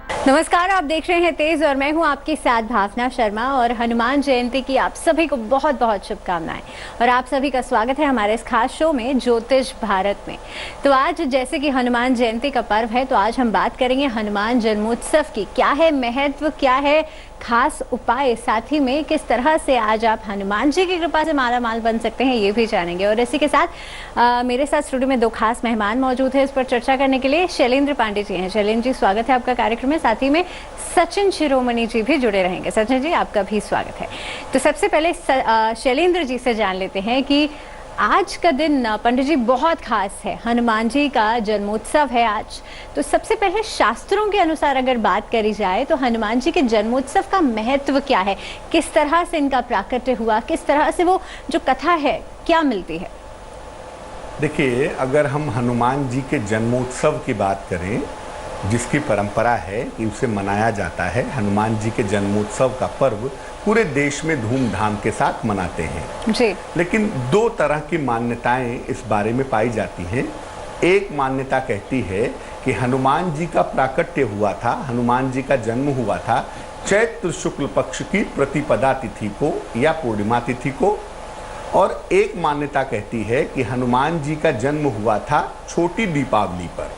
नमस्कार, आप देख रहे हैं तेज और मैं हूं आपके साथ भावना शर्मा। और हनुमान जयंती की आप सभी को बहुत बहुत शुभकामनाएं और आप सभी का स्वागत है हमारे इस खास शो में ज्योतिष भारत में। तो आज जैसे कि हनुमान जयंती का पर्व है, तो आज हम बात करेंगे हनुमान जन्मोत्सव की। क्या है महत्व, क्या है खास उपाय, साथ ही में किस तरह से आज आप हनुमान जी की कृपा से माला माल बन सकते हैं, ये भी जानेंगे। और इसी के साथ मेरे साथ स्टूडियो में दो खास मेहमान मौजूद हैं इस पर चर्चा करने के लिए। शैलेंद्र पांडे जी हैं। शैलेंद्र जी, स्वागत है आपका कार्यक्रम में। साथ ही में सचिन शिरोमणि जी भी जुड़े रहेंगे। सचिन जी, आपका भी स्वागत है। तो सबसे पहले शैलेंद्र जी से जान लेते हैं कि आज का दिन पंडित जी बहुत खास है, हनुमान जी का जन्मोत्सव है आज। तो सबसे पहले शास्त्रों के अनुसार अगर बात करी जाए तो हनुमान जी के जन्मोत्सव का महत्व क्या है, किस तरह से इनका प्राकट्य हुआ, किस तरह से वो जो कथा है क्या मिलती है? देखिए, अगर हम हनुमान जी के जन्मोत्सव की बात करें, जिसकी परंपरा है कि उसे मनाया जाता है, हनुमान जी के जन्मोत्सव का पर्व पूरे देश में धूमधाम के साथ मनाते हैं जी। लेकिन दो तरह की मान्यताएं इस बारे में पाई जाती हैं। एक मान्यता कहती है कि हनुमान जी का प्राकट्य हुआ था, हनुमान जी का जन्म हुआ था चैत्र शुक्ल पक्ष की प्रतिपदा तिथि को या पूर्णिमा तिथि को। और एक मान्यता कहती है कि हनुमान जी का जन्म हुआ था छोटी दीपावली पर।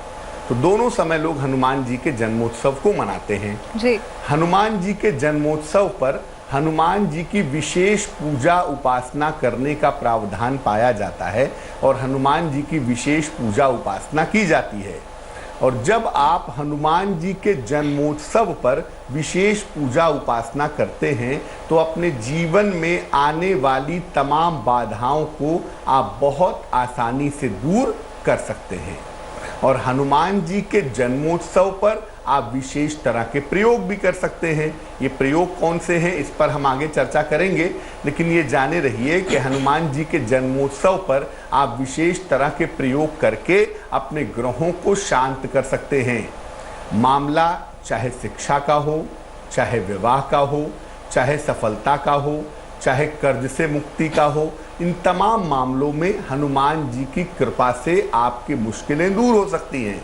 तो दोनों समय लोग हनुमान जी के जन्मोत्सव को मनाते हैं जी। हनुमान जी के जन्मोत्सव पर हनुमान जी की विशेष पूजा उपासना करने का प्रावधान पाया जाता है और हनुमान जी की विशेष पूजा उपासना की जाती है। और जब आप हनुमान जी के जन्मोत्सव पर विशेष पूजा उपासना करते हैं तो अपने जीवन में आने वाली तमाम बाधाओं को आप बहुत आसानी से दूर कर सकते हैं। और हनुमान जी के जन्मोत्सव पर आप विशेष तरह के प्रयोग भी कर सकते हैं। ये प्रयोग कौन से हैं इस पर हम आगे चर्चा करेंगे, लेकिन ये जाने रहिए कि हनुमान जी के जन्मोत्सव पर आप विशेष तरह के प्रयोग करके अपने ग्रहों को शांत कर सकते हैं। मामला चाहे शिक्षा का हो, चाहे विवाह का हो, चाहे सफलता का हो, चाहे कर्ज से मुक्ति का हो, इन तमाम मामलों में हनुमान जी की कृपा से आपकी मुश्किलें दूर हो सकती हैं।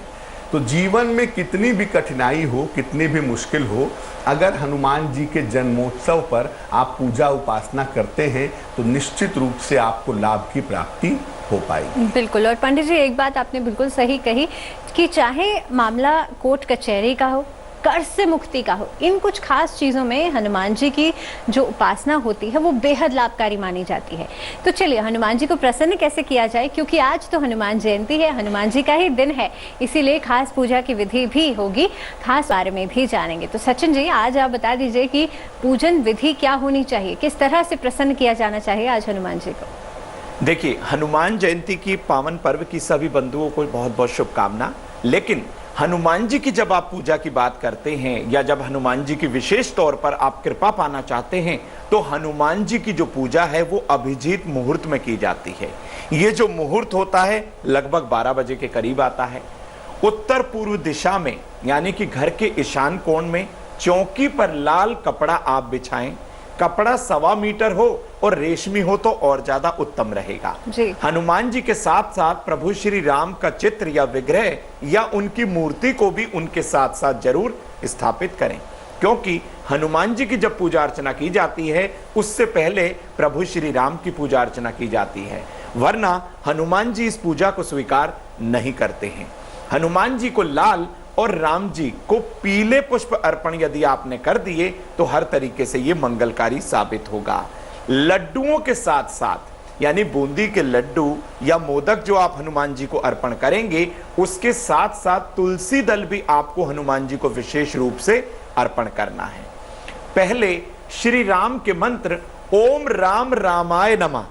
तो जीवन में कितनी भी कठिनाई हो, कितनी भी मुश्किल हो, अगर हनुमान जी के जन्मोत्सव पर आप पूजा उपासना करते हैं तो निश्चित रूप से आपको लाभ की प्राप्ति हो पाएगी। बिल्कुल। और पंडित जी, एक बात आपने बिल्कुल सही कही कि चाहे मामला कोर्ट कचहरी का हो, कर्ज से मुक्ति का हो, इन कुछ खास चीज़ों में हनुमान जी की जो उपासना होती है वो बेहद लाभकारी मानी जाती है। तो चलिए, हनुमान जी को प्रसन्न कैसे किया जाए, क्योंकि आज तो हनुमान जयंती है, हनुमान जी का ही दिन है, इसीलिए खास पूजा की विधि भी होगी, खास बारे में भी जानेंगे। तो सचिन जी, आज आप बता दीजिए कि पूजन विधि क्या होनी चाहिए, किस तरह से प्रसन्न किया जाना चाहिए आज हनुमान जी को? देखिए, हनुमान जयंती की पावन पर्व की सभी बंधुओं को बहुत बहुत शुभकामना। लेकिन हनुमान जी की जब आप पूजा की बात करते हैं या जब हनुमान जी की विशेष तौर पर आप कृपा पाना चाहते हैं तो हनुमान जी की जो पूजा है वो अभिजीत मुहूर्त में की जाती है। ये जो मुहूर्त होता है लगभग 12 बजे के करीब आता है। उत्तर पूर्व दिशा में यानी कि घर के ईशान कोण में चौकी पर लाल कपड़ा आप बिछाएं। कपड़ा 1.25 मीटर हो और रेशमी हो तो और ज्यादा उत्तम रहेगा। हनुमान जी के साथ साथ प्रभु श्री राम का चित्र या विग्रह या उनकी मूर्ति को भी उनके साथ साथ जरूर स्थापित करें, क्योंकि हनुमान जी की जब पूजा अर्चना की जाती है उससे पहले प्रभु श्री राम की पूजा अर्चना की जाती है, वरना हनुमान जी इस पूजा को स्वीकार नहीं करते हैं। हनुमान जी को लाल और राम जी को पीले पुष्प अर्पण यदि आपने कर दिए तो हर तरीके से ये मंगलकारी साबित होगा। लड्डुओं के साथ साथ यानी बूंदी के लड्डू या मोदक जो आप हनुमान जी को अर्पण करेंगे उसके साथ साथ तुलसी दल भी आपको हनुमान जी को विशेष रूप से अर्पण करना है। पहले श्री राम के मंत्र ओम राम रामाय नमः,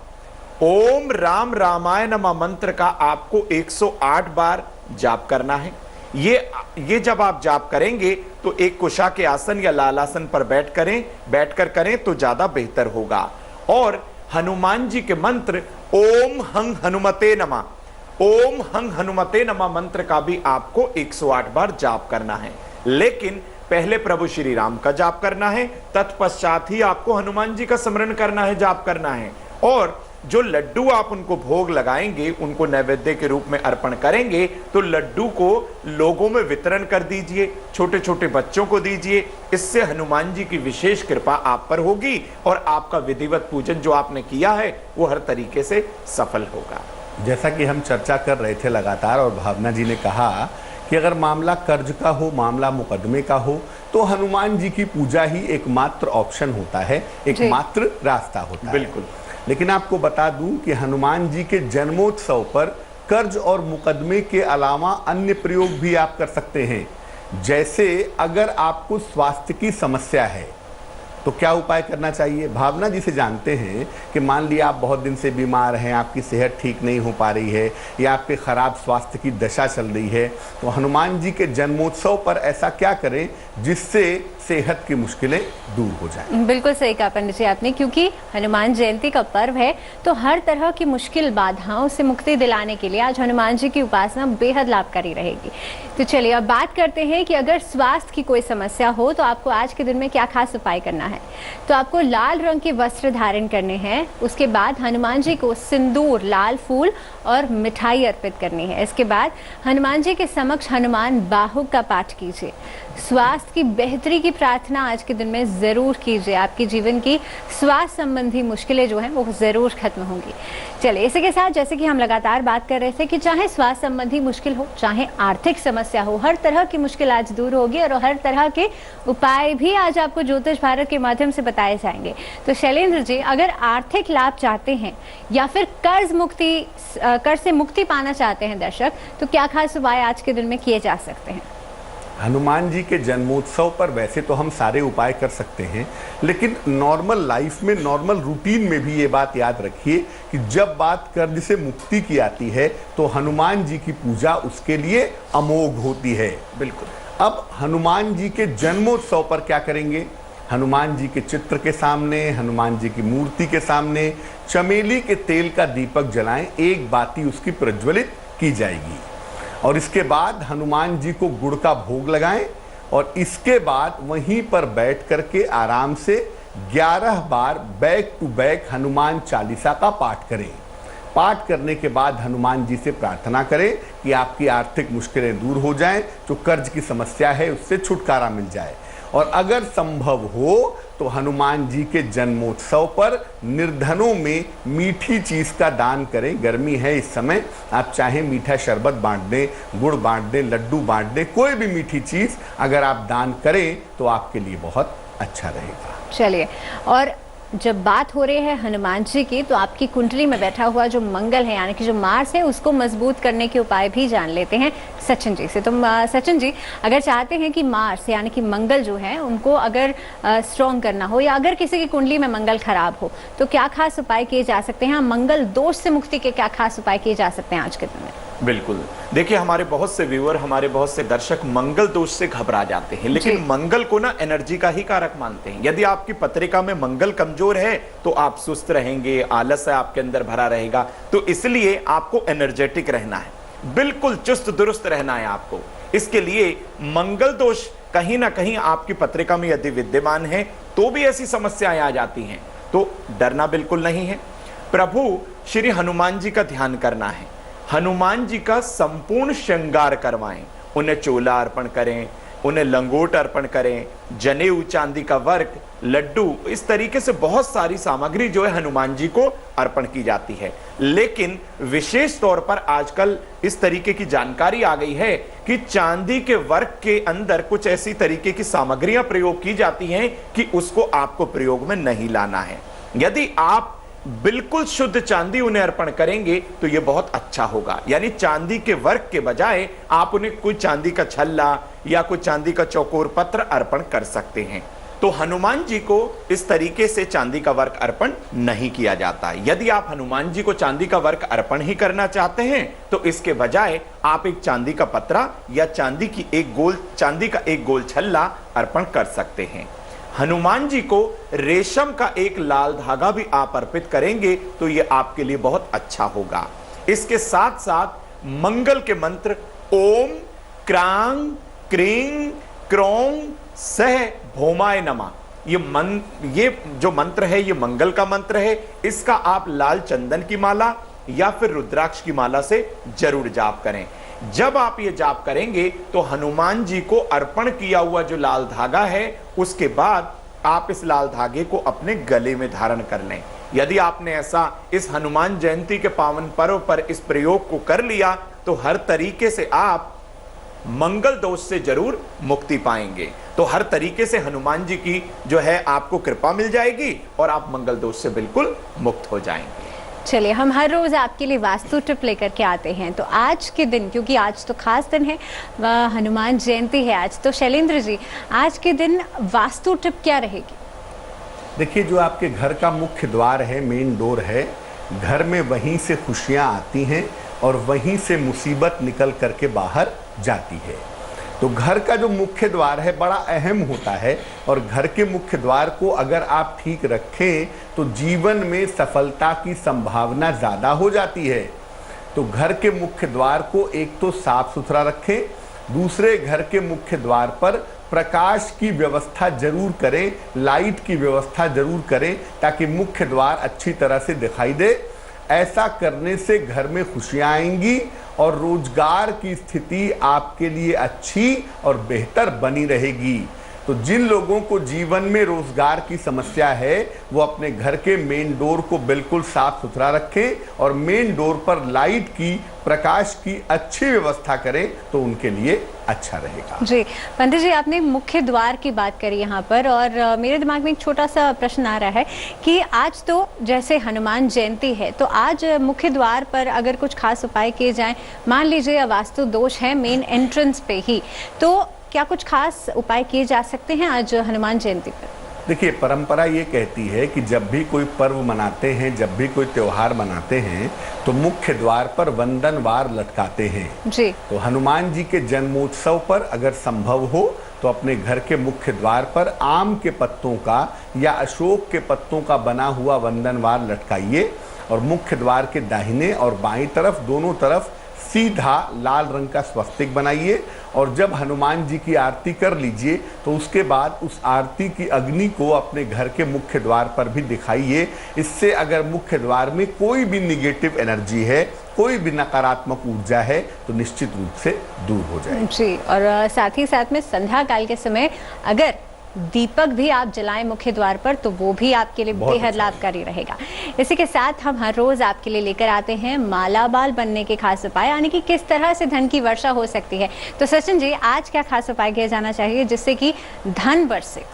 ओम राम रामाय नमः मंत्र का आपको 108 बार जाप करना है। ये जब आप जाप करेंगे तो एक कुशा के आसन या लालासन पर बैठकर करें तो ज्यादा बेहतर होगा। और हनुमान जी के मंत्र ओम हंग हनुमते नमः, ओम हंग हनुमते नमः मंत्र का भी आपको 108 बार जाप करना है। लेकिन पहले प्रभु श्री राम का जाप करना है, तत्पश्चात ही आपको हनुमान जी का स्मरण करना है, जाप करना है। और जो लड्डू आप उनको भोग लगाएंगे, उनको नैवेद्य के रूप में अर्पण करेंगे, तो लड्डू को लोगों में वितरण कर दीजिए, छोटे छोटे बच्चों को दीजिए। इससे हनुमान जी की विशेष कृपा आप पर होगी और आपका विधिवत पूजन जो आपने किया है वो हर तरीके से सफल होगा। जैसा कि हम चर्चा कर रहे थे लगातार, और भावना जी ने कहा कि अगर मामला कर्ज का हो, मामला मुकदमे का हो, तो हनुमान जी की पूजा ही एकमात्र ऑप्शन होता है, एकमात्र रास्ता होता है। बिल्कुल। लेकिन आपको बता दूं कि हनुमान जी के जन्मोत्सव पर कर्ज और मुकदमे के अलावा अन्य प्रयोग भी आप कर सकते हैं। जैसे अगर आपको स्वास्थ्य की समस्या है तो क्या उपाय करना चाहिए। भावना जी से जानते हैं कि मान लिया आप बहुत दिन से बीमार हैं, आपकी सेहत ठीक नहीं हो पा रही है या आपके खराब स्वास्थ्य की दशा चल रही है, तो हनुमान जी के जन्मोत्सव पर ऐसा क्या करें जिससे सेहत की मुश्किलें दूर हो जाएं। बिल्कुल सही कहा पंडित जी आपने, क्योंकि हनुमान जयंती का पर्व है तो हर तरह की मुश्किल बाधाओं से मुक्ति दिलाने के लिए आज हनुमान जी की उपासना बेहद लाभकारी रहेगी। तो चलिए अब बात करते हैं कि अगर स्वास्थ्य की कोई समस्या हो तो आपको आज के दिन में क्या खास उपाय करना है। तो आपको लाल रंग के वस्त्र धारण करने हैं, उसके बाद हनुमान जी को सिंदूर, लाल फूल और मिठाई अर्पित करनी है। इसके बाद हनुमान जी के समक्ष हनुमान बाहुक का पाठ कीजिए। स्वास्थ्य की बेहतरी की प्रार्थना आज के दिन में जरूर कीजिए, आपके जीवन की स्वास्थ्य संबंधी मुश्किलें जो हैं वो जरूर खत्म होंगी। चलिए इसी के साथ जैसे कि हम लगातार बात कर रहे थे कि चाहे स्वास्थ्य संबंधी मुश्किल हो, चाहे आर्थिक समस्या हो, हर तरह की मुश्किल आज दूर होगी और हर तरह के उपाय भी आज आपको ज्योतिष भारत के माध्यम से बताए जाएंगे। तो शैलेंद्र जी, अगर आर्थिक लाभ चाहते हैं या फिर कर्ज से मुक्ति पाना चाहते हैं दर्शक, तो क्या खास उपाय आज के दिन में किए जा सकते हैं। हनुमान जी के जन्मोत्सव पर वैसे तो हम सारे उपाय कर सकते हैं, लेकिन नॉर्मल लाइफ में, नॉर्मल रूटीन में भी ये बात याद रखिए कि जब बात कर्ज से मुक्ति की आती है तो हनुमान जी की पूजा उसके लिए अमोघ होती है। बिल्कुल। अब हनुमान जी के जन्मोत्सव पर क्या करेंगे। हनुमान जी के चित्र के सामने, हनुमान जी की मूर्ति के सामने चमेली के तेल का दीपक जलाएं, एक बाती उसकी प्रज्वलित की जाएगी और इसके बाद हनुमान जी को गुड़ का भोग लगाएं और इसके बाद वहीं पर बैठ करके आराम से 11 बार back to back Hanuman Chalisa का पाठ करें। पाठ करने के बाद हनुमान जी से प्रार्थना करें कि आपकी आर्थिक मुश्किलें दूर हो जाएं, जो कर्ज की समस्या है उससे छुटकारा मिल जाए। और अगर संभव हो तो हनुमान जी के जन्मोत्सव पर निर्धनों में मीठी चीज का दान करें। गर्मी है इस समय, आप चाहें मीठा शरबत बांट दें, गुड़ बांट दें, लड्डू बांट दें, कोई भी मीठी चीज अगर आप दान करें तो आपके लिए बहुत अच्छा रहेगा। चलिए, और जब बात हो रही है हनुमान जी की, तो आपकी कुंडली में बैठा हुआ जो मंगल है यानी कि जो मार्स है उसको मजबूत करने के उपाय भी जान लेते हैं सचिन जी से। तो सचिन जी, अगर चाहते हैं कि मार्स यानी कि मंगल जो है उनको अगर स्ट्रॉन्ग करना हो या अगर किसी की कुंडली में मंगल खराब हो तो क्या खास उपाय किए जा सकते हैं। मंगल दोष से मुक्ति के क्या खास उपाय किए जा सकते हैं आज के दिन में। बिल्कुल, देखिए हमारे बहुत से व्यूअर, हमारे बहुत से दर्शक मंगल दोष से घबरा जाते हैं, लेकिन मंगल को ना एनर्जी का ही कारक मानते हैं। यदि आपकी पत्रिका में मंगल कमजोर है तो आप सुस्त रहेंगे, आलस आपके अंदर भरा रहेगा। तो इसलिए आपको एनर्जेटिक रहना है, बिल्कुल चुस्त दुरुस्त रहना है आपको। इसके लिए मंगल दोष कहीं ना कहीं आपकी पत्रिका में यदि विद्यमान है तो भी ऐसी समस्याएं आ जाती हैं, तो डरना बिल्कुल नहीं है। प्रभु श्री हनुमान जी का ध्यान करना है, हनुमान जी का संपूर्ण श्रृंगार करवाएं, उन्हें चोला अर्पण करें, उन्हें लंगोट अर्पण करें, जनेऊ, चांदी का वर्क, लड्डू, इस तरीके से बहुत सारी सामग्री जो है हनुमान जी को अर्पण की जाती है। लेकिन विशेष तौर पर आजकल इस तरीके की जानकारी आ गई है कि चांदी के वर्क के अंदर कुछ ऐसी तरीके की सामग्रियां प्रयोग की जाती हैं कि उसको आपको प्रयोग में नहीं लाना है। यदि आप बिल्कुल शुद्ध चांदी उन्हें अर्पण करेंगे तो यह बहुत अच्छा होगा। यानी चांदी के वर्क के बजाय आप उन्हें कोई चांदी का छल्ला या कोई चांदी का चौकोर पत्र अर्पण कर सकते हैं। तो हनुमान जी को इस तरीके से चांदी का वर्क अर्पण नहीं किया जाता है। यदि आप हनुमान जी को चांदी का वर्क अर्पण ही करना चाहते हैं तो इसके बजाय आप एक चांदी का पत्रा या चांदी का एक गोल छल्ला अर्पण कर सकते हैं। हनुमान जी को रेशम का एक लाल धागा भी आप अर्पित करेंगे तो यह आपके लिए बहुत अच्छा होगा। इसके साथ साथ मंगल के मंत्र ओम क्रांग क्रीं क्रों सह भौमाय नमः, ये जो मंत्र है, ये मंगल का मंत्र है। इसका आप लाल चंदन की माला या फिर रुद्राक्ष की माला से जरूर जाप करें। जब आप ये जाप करेंगे तो हनुमान जी को अर्पण किया हुआ जो लाल धागा है, उसके बाद आप इस लाल धागे को अपने गले में धारण कर लें। यदि आपने ऐसा इस हनुमान जयंती के पावन पर्व पर इस प्रयोग को कर लिया तो हर तरीके से आप मंगल दोष से जरूर मुक्ति पाएंगे। तो हर तरीके से हनुमान जी की जो है आपको कृपा मिल जाएगी और आप मंगल दोष से बिल्कुल मुक्त हो जाएंगे। चलिए, हम हर रोज आपके लिए वास्तु टिप लेकर के आते हैं। तो आज के दिन, क्योंकि आज तो खास दिन है, हनुमान जयंती है आज, तो शैलेंद्र जी आज के दिन वास्तु टिप क्या रहेगी? देखिए, जो आपके घर का मुख्य द्वार है, मेन डोर है, घर में वहीं से खुशियां आती हैं और वहीं से मुसीबत निकल करके बाहर जाती है। तो घर का जो मुख्य द्वार है बड़ा अहम होता है और घर के मुख्य द्वार को अगर आप ठीक रखें तो जीवन में सफलता की संभावना ज़्यादा हो जाती है। तो घर के मुख्य द्वार को एक तो साफ सुथरा रखें, दूसरे घर के मुख्य द्वार पर प्रकाश की व्यवस्था जरूर करें, लाइट की व्यवस्था जरूर करें ताकि मुख्य द्वार अच्छी तरह से दिखाई दे। ऐसा करने से घर में खुशियां आएंगी और रोजगार की स्थिति आपके लिए अच्छी और बेहतर बनी रहेगी। तो जिन लोगों को जीवन में रोजगार की समस्या है वो अपने घर के मेन डोर को बिल्कुल साफ सुथरा रखें और मेन डोर पर लाइट की, प्रकाश की अच्छी व्यवस्था करें तो उनके लिए अच्छा रहेगा। जी पंडित जी, आपने मुख्य द्वार की बात करी यहाँ पर, और मेरे दिमाग में एक छोटा सा प्रश्न आ रहा है कि आज तो जैसे हनुमान जयंती है, तो आज मुख्य द्वार पर अगर कुछ खास उपाय किए जाएं, मान लीजिए वास्तु दोष है मेन एंट्रेंस पे ही, तो क्या कुछ खास उपाय किए जा सकते हैं आज हनुमान जयंती पर? देखिए, परंपरा ये कहती है कि जब भी कोई पर्व मनाते हैं, जब भी कोई त्योहार मनाते हैं तो मुख्य द्वार पर वंदन वार लटकाते हैं जी। तो हनुमान जी के जन्मोत्सव पर अगर संभव हो तो अपने घर के मुख्य द्वार पर आम के पत्तों का या अशोक के पत्तों का बना हुआ वंदन वार लटकाइए और मुख्य द्वार के दाहिने और बाईं तरफ, दोनों तरफ सीधा लाल रंग का स्वस्तिक बनाइए और जब हनुमान जी की आरती कर लीजिए तो उसके बाद उस आरती की अग्नि को अपने घर के मुख्य द्वार पर भी दिखाइए। इससे अगर मुख्य द्वार में कोई भी निगेटिव एनर्जी है, कोई भी नकारात्मक ऊर्जा है तो निश्चित रूप से दूर हो जाएगी। जी, और साथ ही साथ में संध्या काल के समय अगर दीपक भी आप जलाएं मुख्य द्वार पर तो वो भी आपके लिए बेहद लाभकारी रहेगा। इसी के साथ हम हर रोज आपके लिए लेकर आते हैं मालाबाल बनने के खास उपाय, यानी कि किस तरह से धन की वर्षा हो सकती है। तो सचिन जी, आज क्या खास उपाय किया जाना चाहिए जिससे कि धन बरसे?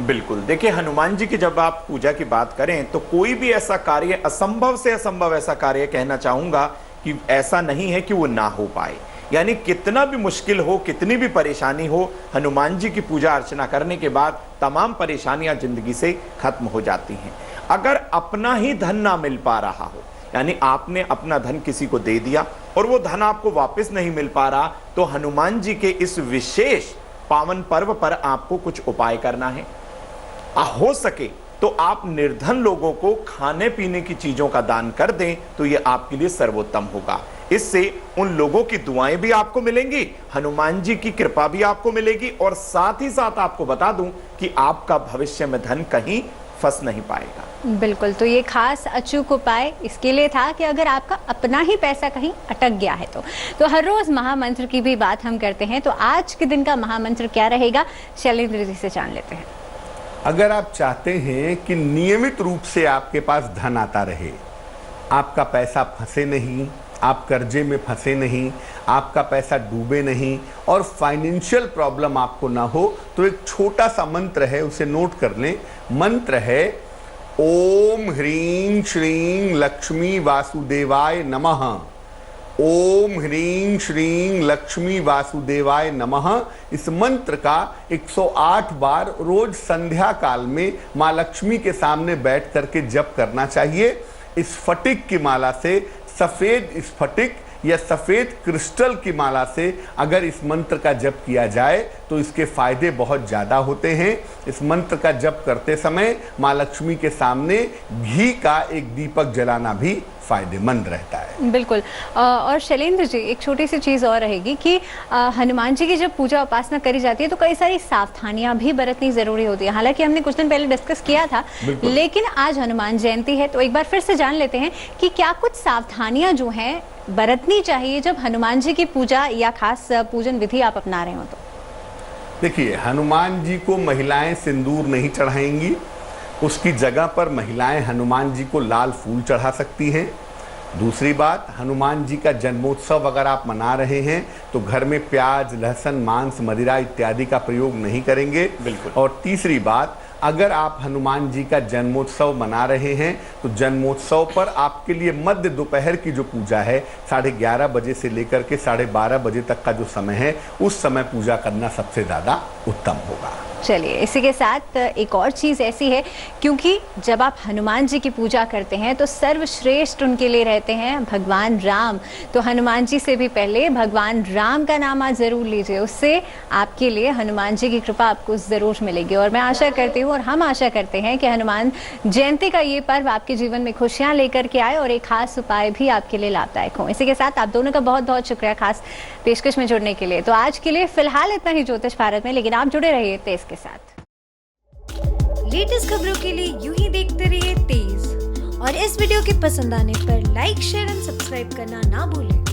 बिल्कुल, देखिए हनुमान जी की जब आप पूजा की बात करें तो कोई भी ऐसा कार्य, असंभव से असंभव ऐसा कार्य कहना चाहूंगा कि ऐसा नहीं है कि वो ना हो पाए। यानी कितना भी मुश्किल हो, कितनी भी परेशानी हो, हनुमान जी की पूजा अर्चना करने के बाद तमाम परेशानियां जिंदगी से खत्म हो जाती हैं। अगर अपना ही धन ना मिल पा रहा हो, यानी आपने अपना धन किसी को दे दिया और वो धन आपको वापस नहीं मिल पा रहा, तो हनुमान जी के इस विशेष पावन पर्व पर आपको कुछ उपाय करना है। हो सके तो आप निर्धन लोगों को खाने पीने की चीजों का दान कर दें तो ये आपके लिए सर्वोत्तम होगा। इससे उन लोगों की दुआएं भी आपको मिलेंगी, हनुमान जी की कृपा भी आपको मिलेगी और साथ ही साथ आपको बता दूं कि आपका भविष्य में धन कहीं फंस नहीं पाएगा। बिल्कुल, तो ये खास अचूक उपाय इसके लिए था कि अगर आपका अपना ही पैसा कहीं अटक गया है तो हर रोज महामंत्र की भी बात हम करते हैं। तो आज के दिन का महामंत्र क्या रहेगा, शैलेंद्र जी से जान लेते हैं। अगर आप चाहते हैं कि नियमित रूप से आपके पास धन आता रहे, आपका पैसा फंसे नहीं, आप कर्जे में फंसे नहीं, आपका पैसा डूबे नहीं और फाइनेंशियल प्रॉब्लम आपको ना हो, तो एक छोटा सा मंत्र है, उसे नोट कर लें। मंत्र है ओम ह्रीं श्रीं लक्ष्मी वासुदेवाय नमः। ओम ह्रीं श्रीं लक्ष्मी वासुदेवाय नमः। इस मंत्र का 108 बार रोज संध्या काल में माँ लक्ष्मी के सामने बैठ करके जप करना चाहिए। इस स्फटिक की माला से, सफेद स्फटिक या सफेद क्रिस्टल की माला से अगर इस मंत्र का जप किया जाए तो इसके फायदे बहुत ज्यादा होते हैं। इस मंत्र का जप करते समय माँ लक्ष्मी के सामने घी का एक दीपक जलाना भी फायदेमंद रहता है। बिल्कुल। और शैलेंद्र जी, एक छोटी सी चीज़ और रहेगी कि हनुमान जी की जब पूजा उपासना करी जाती है तो कई सारी सावधानियां भी बरतनी ज़रूरी होती है। हालांकि हमने कुछ दिन पहले डिस्कस किया था, लेकिन आज हनुमान जयंती है तो एक बार फिर से जान लेते हैं कि क्या कुछ सावधानियां जो हैं बरतनी चाहिए जब हनुमान जी की पूजा या खास पूजन विधि आप अपना रहे हो तो। देखिए, हनुमान जी को महिलाएं सिंदूर नहीं चढ़ाएंगी, उसकी जगह पर महिलाएं हनुमान जी को लाल फूल चढ़ा सकती हैं। दूसरी बात, हनुमान जी का जन्मोत्सव अगर आप मना रहे हैं तो घर में प्याज, लहसुन, मांस, मदिरा इत्यादि का प्रयोग नहीं करेंगे। बिल्कुल। और तीसरी बात, अगर आप हनुमान जी का जन्मोत्सव मना रहे हैं तो जन्मोत्सव पर आपके लिए मध्य दोपहर की जो पूजा है 11:30 बजे से लेकर के 12:30 बजे तक का जो समय है, उस समय पूजा करना सबसे ज़्यादा उत्तम होगा। चलिए, इसी के साथ एक और चीज़ ऐसी है, क्योंकि जब आप हनुमान जी की पूजा करते हैं तो सर्वश्रेष्ठ उनके लिए रहते हैं भगवान राम। तो हनुमान जी से भी पहले भगवान राम का नाम आज ज़रूर लीजिए, उससे आपके लिए हनुमान जी की कृपा आपको ज़रूर मिलेगी। और मैं आशा करती हूँ और हम आशा करते हैं कि हनुमान जयंती का ये पर्व आपके जीवन में खुशियाँ लेकर के आए और एक खास उपाय भी आपके लिए लाभदायक हो। इसी के साथ आप दोनों का बहुत बहुत शुक्रिया खास पेशकश में जुड़ने के लिए। तो आज के लिए फिलहाल इतना ही ज्योतिष भारत में, लेकिन आप जुड़े रहिए तेज के साथ। लेटेस्ट खबरों के लिए यूं ही देखते रहिए तेज, और इस वीडियो के पसंद आने पर लाइक, शेयर एंड सब्सक्राइब करना ना भूलें।